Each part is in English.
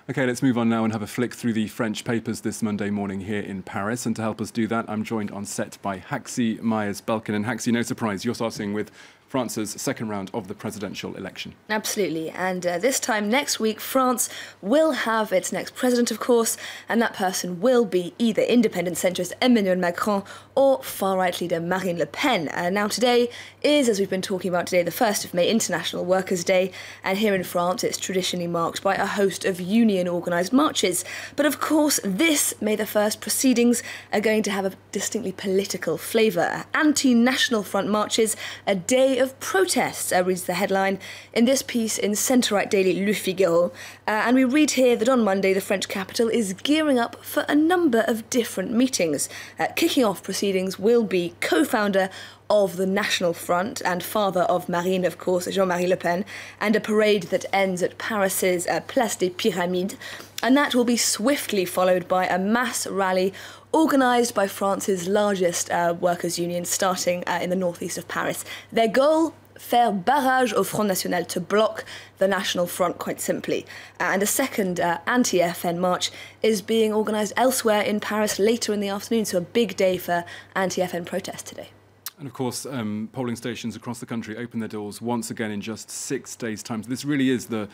OK, let's move on now and have a flick through the French papers this Monday morning here in Paris. And to help us do that, I'm joined on set by Haxi Myers-Belkin. And Haxi, no surprise, you're starting with France's second round of the presidential election. Absolutely. And this time next week, France will have its next president, of course, and that person will be either independent centrist Emmanuel Macron or far-right leader Marine Le Pen. Now today is, as we've been talking about today, the 1st of May, International Workers' Day, and here in France it's traditionally marked by a host of union-organised marches. But of course, this May the 1st proceedings are going to have a distinctly political flavour. Anti-National Front marches, a day of protests, reads the headline in this piece in centre-right daily Le Figaro. And we read here that on Monday the French capital is gearing up for a number of different meetings. Kicking off proceedings will be co-founder of the National Front and father of Marine, of course, Jean-Marie Le Pen, and a parade that ends at Paris's Place des Pyramides. And that will be swiftly followed by a mass rally organised by France's largest workers' union, starting in the northeast of Paris. Their goal? Faire barrage au Front National, to block the National Front, quite simply. And a second anti-FN march is being organised elsewhere in Paris later in the afternoon, so a big day for anti-FN protests today. And of course, polling stations across the country open their doors once again in just 6 days' time. So this really is the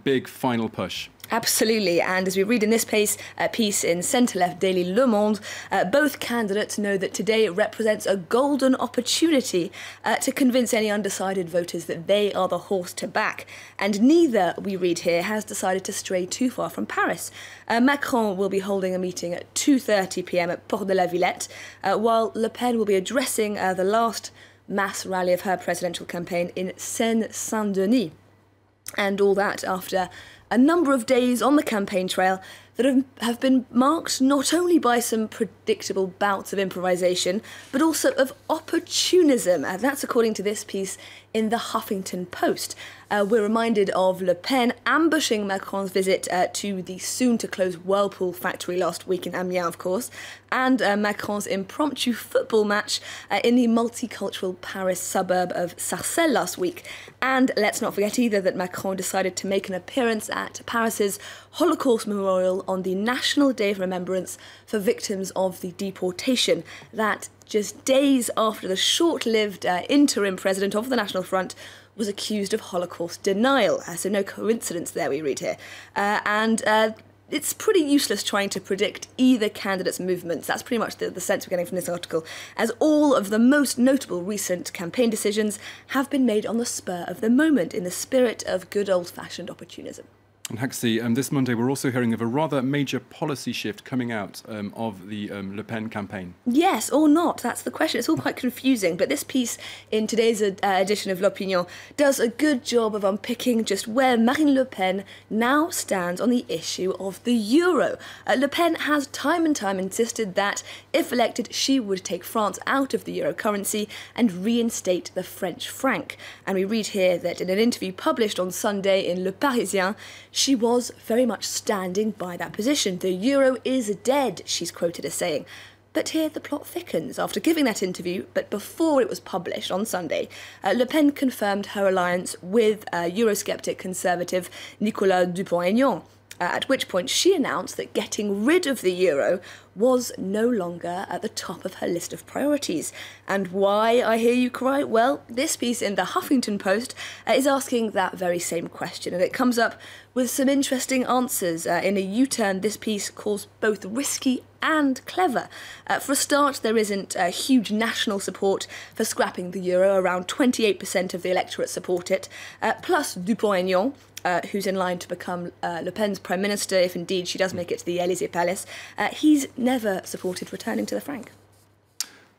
big final push. Absolutely, and as we read in this piece in centre-left daily Le Monde, both candidates know that today represents a golden opportunity to convince any undecided voters that they are the horse to back. And neither, we read here, has decided to stray too far from Paris. Macron will be holding a meeting at 2:30 p.m. at Porte de la Villette, while Le Pen will be addressing the last mass rally of her presidential campaign in Seine-Saint-Denis. And all that after a number of days on the campaign trail that have been marked not only by some predictable bouts of improvisation, but also of opportunism. That's according to this piece in the Huffington Post. We're reminded of Le Pen ambushing Macron's visit to the soon-to-close Whirlpool factory last week in Amiens, of course, and Macron's impromptu football match in the multicultural Paris suburb of Sarcelles last week. And let's not forget either that Macron decided to make an appearance at Paris's Holocaust Memorial on the National Day of Remembrance for victims of the deportation. That just days after the short-lived interim president of the National Front was accused of Holocaust denial. So no coincidence there, we read here. It's pretty useless trying to predict either candidate's movements. That's pretty much the sense we're getting from this article, as all of the most notable recent campaign decisions have been made on the spur of the moment in the spirit of good old-fashioned opportunism. And Haxi, this Monday we're also hearing of a rather major policy shift coming out of the Le Pen campaign. Yes or not, that's the question. It's all quite confusing, but this piece in today's edition of L'Opinion does a good job of unpicking just where Marine Le Pen now stands on the issue of the euro. Le Pen has time and time insisted that, if elected, she would take France out of the euro currency and reinstate the French franc. And we read here that in an interview published on Sunday in Le Parisien, she was very much standing by that position. The euro is dead, she's quoted as saying. But here the plot thickens. After giving that interview, but before it was published on Sunday, Le Pen confirmed her alliance with Eurosceptic conservative Nicolas Dupont-Aignan, at which point she announced that getting rid of the euro was no longer at the top of her list of priorities. And why, I hear you cry? Well, this piece in the Huffington Post is asking that very same question, and it comes up with some interesting answers. In a U-turn, this piece calls both risky and clever. For a start, there isn't huge national support for scrapping the euro. Around 28% of the electorate support it. Plus Dupont-Aignan, who's in line to become Le Pen's Prime Minister, if indeed she does make it to the Élysée Palace, he's never supported returning to the franc.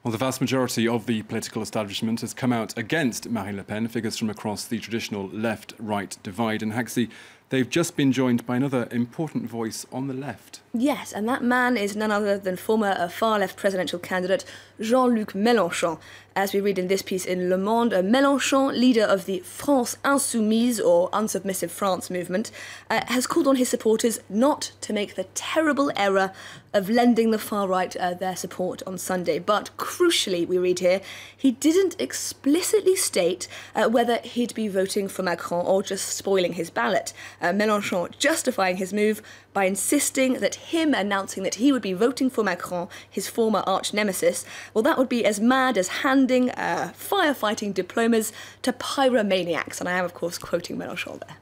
Well, the vast majority of the political establishment has come out against Marine Le Pen, figures from across the traditional left-right divide. And Haxi, they've just been joined by another important voice on the left. Yes, and that man is none other than former far-left presidential candidate Jean-Luc Mélenchon. As we read in this piece in Le Monde, Mélenchon, leader of the France Insoumise, or Unsubmissive France movement, has called on his supporters not to make the terrible error of lending the far-right their support on Sunday. But crucially, we read here, he didn't explicitly state whether he'd be voting for Macron or just spoiling his ballot. Mélenchon justifying his move by insisting that him announcing that he would be voting for Macron, his former arch-nemesis, well, that would be as mad as handing firefighting diplomas to pyromaniacs. And I am, of course, quoting Mélenchon there.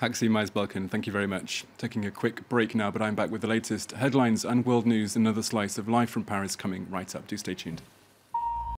Haxi Maes-Belkin, thank you very much. Taking a quick break now, but I'm back with the latest headlines and world news, another slice of Live from Paris coming right up. Do stay tuned.